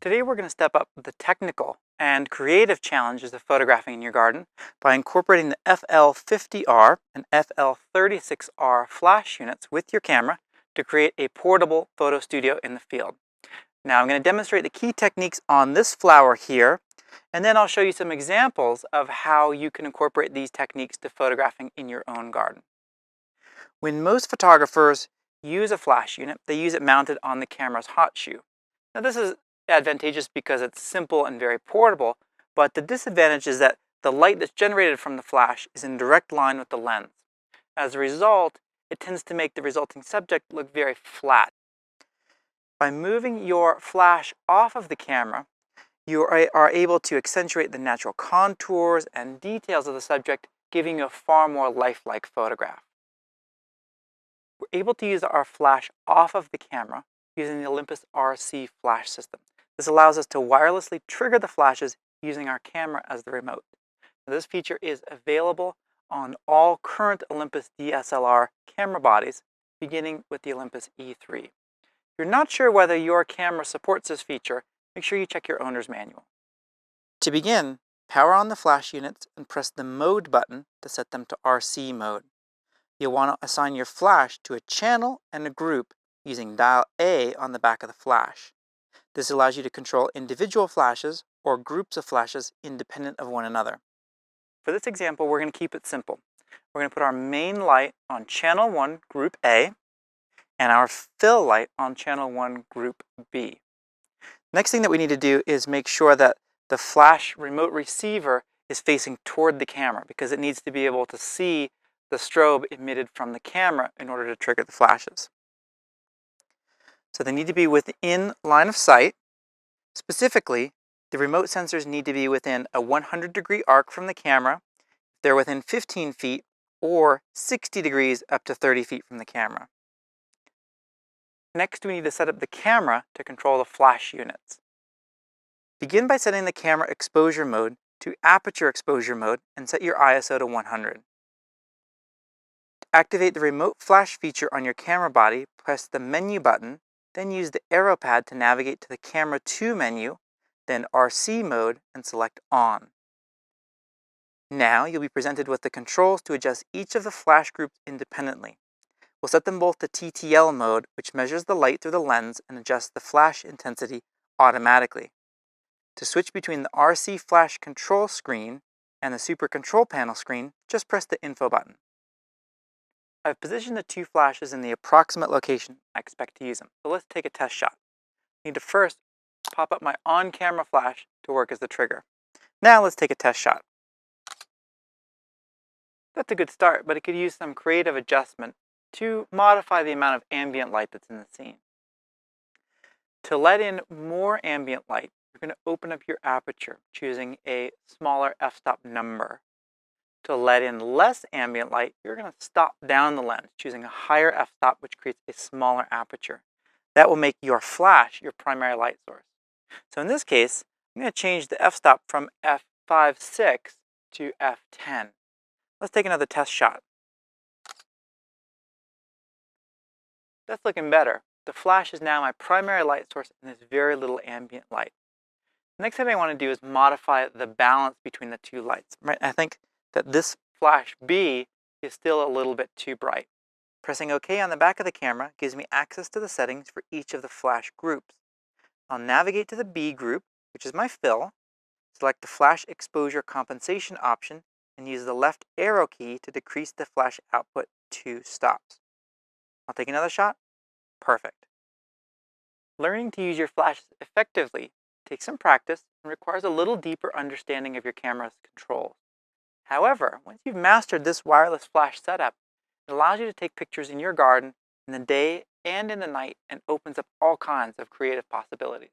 Today we're going to step up the technical and creative challenges of photographing in your garden by incorporating the FL50R and FL36R flash units with your camera to create a portable photo studio in the field. Now I'm going to demonstrate the key techniques on this flower here, and then I'll show you some examples of how you can incorporate these techniques to photographing in your own garden. When most photographers use a flash unit, they use it mounted on the camera's hot shoe. Now this is advantageous because it's simple and very portable, but the disadvantage is that the light that's generated from the flash is in direct line with the lens. As a result, it tends to make the resulting subject look very flat. By moving your flash off of the camera, you are able to accentuate the natural contours and details of the subject, giving you a far more lifelike photograph. We're able to use our flash off of the camera using the Olympus RC flash system. This allows us to wirelessly trigger the flashes using our camera as the remote. Now, this feature is available on all current Olympus DSLR camera bodies, beginning with the Olympus E3. If you're not sure whether your camera supports this feature, make sure you check your owner's manual. To begin, power on the flash units and press the mode button to set them to RC mode. You'll want to assign your flash to a channel and a group using dial A on the back of the flash. This allows you to control individual flashes or groups of flashes independent of one another. For this example, we're going to keep it simple. We're going to put our main light on channel 1, group A, and our fill light on channel 1, group B. Next thing that we need to do is make sure that the flash remote receiver is facing toward the camera because it needs to be able to see the strobe emitted from the camera in order to trigger the flashes. So they need to be within line of sight. Specifically, the remote sensors need to be within a 100-degree arc from the camera. They're within 15 feet or 60 degrees up to 30 feet from the camera. Next, we need to set up the camera to control the flash units. Begin by setting the camera exposure mode to aperture exposure mode and set your ISO to 100. To activate the remote flash feature on your camera body, press the menu button, then use the arrow pad to navigate to the Camera 2 menu, then RC mode, and select On. Now you'll be presented with the controls to adjust each of the flash groups independently. We'll set them both to TTL mode, which measures the light through the lens and adjusts the flash intensity automatically. To switch between the RC flash control screen and the Super Control Panel screen, just press the Info button. I've positioned the two flashes in the approximate location I expect to use them, so let's take a test shot. I need to first pop up my on-camera flash to work as the trigger. Now let's take a test shot. That's a good start, but it could use some creative adjustment to modify the amount of ambient light that's in the scene. To let in more ambient light, you're going to open up your aperture, choosing a smaller f-stop number. To let in less ambient light, you're going to stop down the lens, choosing a higher f-stop, which creates a smaller aperture. That will make your flash your primary light source. So in this case, I'm going to change the f-stop from f5.6 to f10. Let's take another test shot. That's looking better. The flash is now my primary light source and there's very little ambient light. The next thing I want to do is modify the balance between the two lights. Right? I think that this flash B is still a little bit too bright. Pressing OK on the back of the camera gives me access to the settings for each of the flash groups. I'll navigate to the B group, which is my fill, select the flash exposure compensation option, and use the left arrow key to decrease the flash output 2 stops. I'll take another shot. Perfect. Learning to use your flashes effectively takes some practice and requires a little deeper understanding of your camera's controls. However, once you've mastered this wireless flash setup, it allows you to take pictures in your garden in the day and in the night and opens up all kinds of creative possibilities.